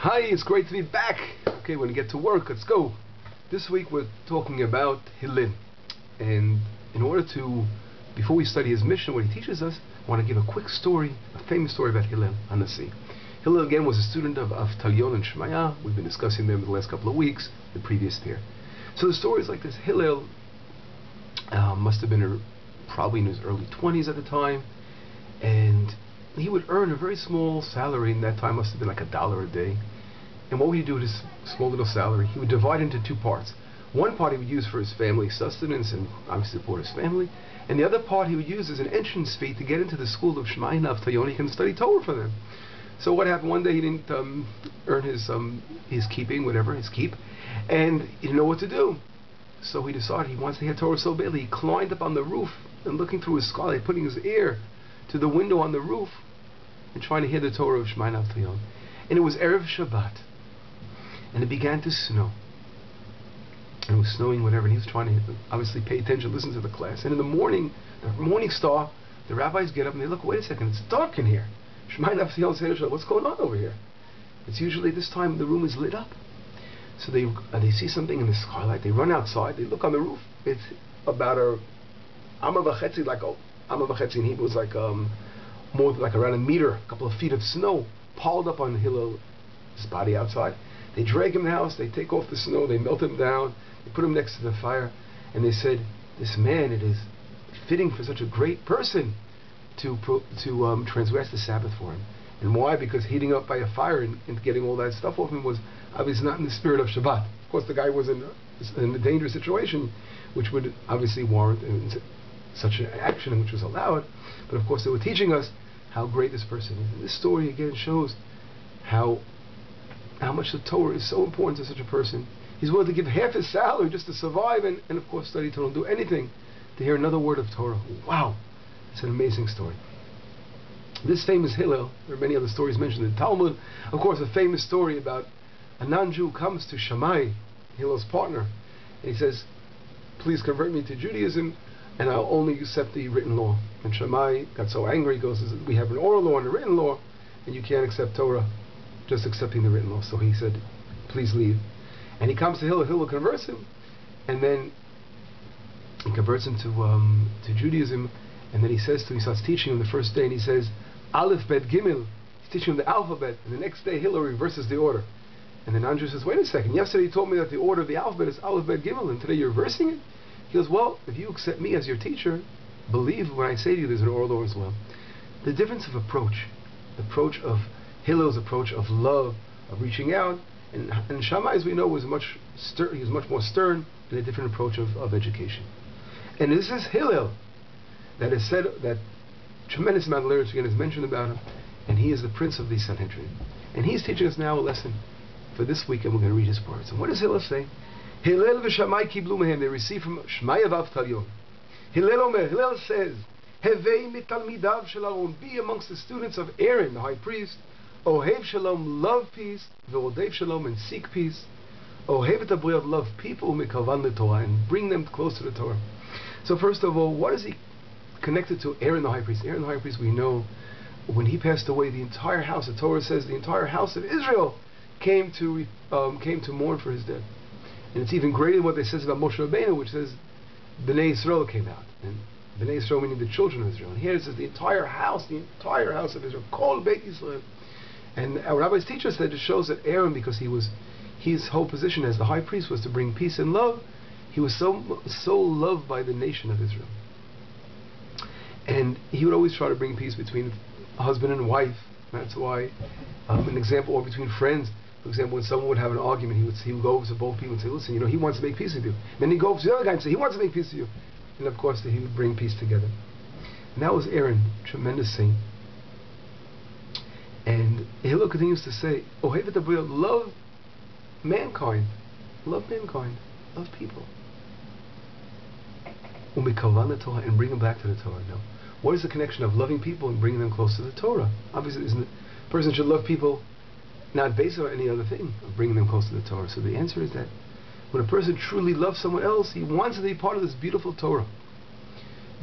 Hi, it's great to be back. Okay, we're going to get to work. Let's go. This week we're talking about Hillel. And in order to, before we study his mission, what he teaches us, I want to give a quick story, a famous story about Hillel Hanassi. Hillel, again, was a student of Talyon and Shemaiah. We've been discussing them in the last couple of weeks, the previous year. So the story is like this. Hillel must have been probably in his early 20s at the time. And he would earn a very small salary. In that time must have been like $1 a day. And what would he do with his small little salary? He would divide into two parts. One part he would use for his family sustenance and obviously support his family. And the other part he would use as an entrance fee to get into the school of Shemaiah of Talyon. He can study Torah for them. So what happened? One day he didn't earn his keeping, whatever, his keep. And he didn't know what to do. So he decided he wants to hear Torah so badly. He climbed up on the roof and looking through his skylight, putting his ear to the window on the roof and trying to hear the Torah of Shemaiah of Talyon. And it was Erev Shabbat. And it began to snow. And it was snowing, whatever, and he was trying to obviously pay attention, listen to the class. And in the morning, the morning star, the rabbis get up and they look, wait a second, it's dark in here. Shemaiah of Talyon, what's going on over here? It's usually this time the room is lit up. So they see something in the skylight, they run outside, they look on the roof. It's about a Amma v'chetzi, like Amma v'chetzi in Hebrew is like more like around a meter, a couple of feet of snow piled up on Hillel's body outside. They drag him in the house, they take off the snow, they melt him down, they put him next to the fire, and they said, this man, it is fitting for such a great person to transgress the Sabbath for him. And why? Because heating up by a fire and getting all that stuff off him was obviously not in the spirit of Shabbat. Of course, the guy was in a dangerous situation, which would obviously warrant such an action, which was allowed. But of course, they were teaching us how great this person is. And this story again shows how much the Torah is so important to such a person. He's willing to give half his salary just to survive and of course study Torah and do anything to hear another word of Torah. Wow, it's an amazing story. This famous Hillel, there are many other stories mentioned in the Talmud. Of course, a famous story about a non-Jew comes to Shammai, Hillel's partner, and he says, please convert me to Judaism and I'll only accept the written law. And Shammai got so angry, he goes, we have an oral law and a written law, and you can't accept Torah just accepting the written law. So he said, please leave. And he comes to Hillel. Hillel converts him, and then he converts him to Judaism, and then he starts teaching him the first day, and he says, Aleph Bet Gimel. He's teaching him the alphabet, and the next day Hillel reverses the order. And the non-Jew says, wait a second, yesterday you told me that the order of the alphabet is Aleph Bet Gimel, and today you're reversing it? He goes, well, if you accept me as your teacher, believe when I say to you there's an oral law as well. The difference of approach of Hillel's approach of love, of reaching out, and Shammai, as we know, was much more stern in a different approach of education. And this is Hillel that is said, that tremendous amount of literature again is mentioned about him, and he is the prince of the Sanhedrin. And he's teaching us now a lesson for this week, and we're going to read his words. And what does Hillel say? Hillel v'Shammai kiblu mehem, they received from Shemaiah of Talyon. Hillel says, Hevei mitalmidav shel Aaron, be amongst the students of Aaron, the high priest. Ohev shalom, love peace. Ve'odev shalom, and seek peace. Ohev et habriot, love people, u'mekavan leTorah, and bring them close to the Torah. So first of all, what is he connected to? Aaron the high priest. Aaron the high priest, we know, when he passed away, the entire house, the Torah says, the entire house of Israel came to mourn for his death. And it's even greater than what they says about Moshe Rabbeinu, which says Bnei Yisrael came out. And Bnei Yisrael meaning the children of Israel. And here it says the entire house of Israel, called Beit Yisrael. And our rabbis teach us that it shows that Aaron, because his whole position as the high priest was to bring peace and love, he was so loved by the nation of Israel. And he would always try to bring peace between husband and wife. That's why, an example, or between friends. For example, when someone would have an argument, he would go over to both people and say, listen, he wants to make peace with you. And then he'd go over to the other guy and say, he wants to make peace with you. And of course, he would bring peace together. And that was Aaron, tremendous saint. And Hillel continues to say, Ohev et habriot, love mankind, love people. U'mekavan leTorah, and bring them back to the Torah. Now, what is the connection of loving people and bringing them close to the Torah? Obviously, a person should love people not based on any other thing of bringing them close to the Torah. So the answer is that when a person truly loves someone else, he wants to be part of this beautiful Torah,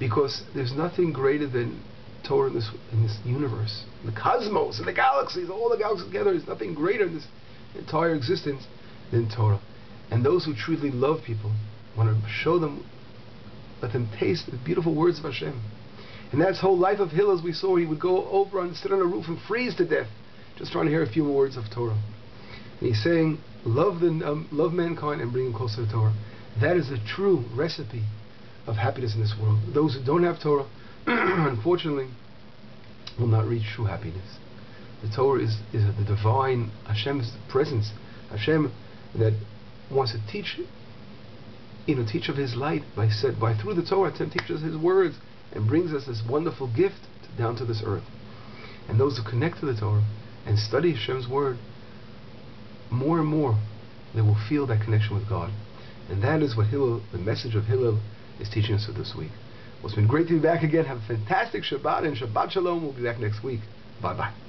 because there's nothing greater than Torah in this universe, in the cosmos, in the galaxies, all the galaxies together. There's nothing greater in this entire existence than Torah. And those who truly love people want to show them, let them taste the beautiful words of Hashem. And that's the whole life of Hillel, as we saw. He would go over and sit on a roof and freeze to death, just trying to hear a few words of Torah. And he's saying, love mankind and bring them closer to Torah. That is the true recipe of happiness in this world. Those who don't have Torah, unfortunately, will not reach true happiness. The Torah is the divine, Hashem's presence, Hashem that wants to teach of His light by through the Torah. Hashem teaches His words and brings us this wonderful gift down to this earth. And those who connect to the Torah and study Hashem's word, more and more they will feel that connection with God. And that is what Hillel, the message of Hillel, is teaching us this week. Well, it's been great to be back again. Have a fantastic Shabbat, and Shabbat Shalom. We'll be back next week. Bye-bye.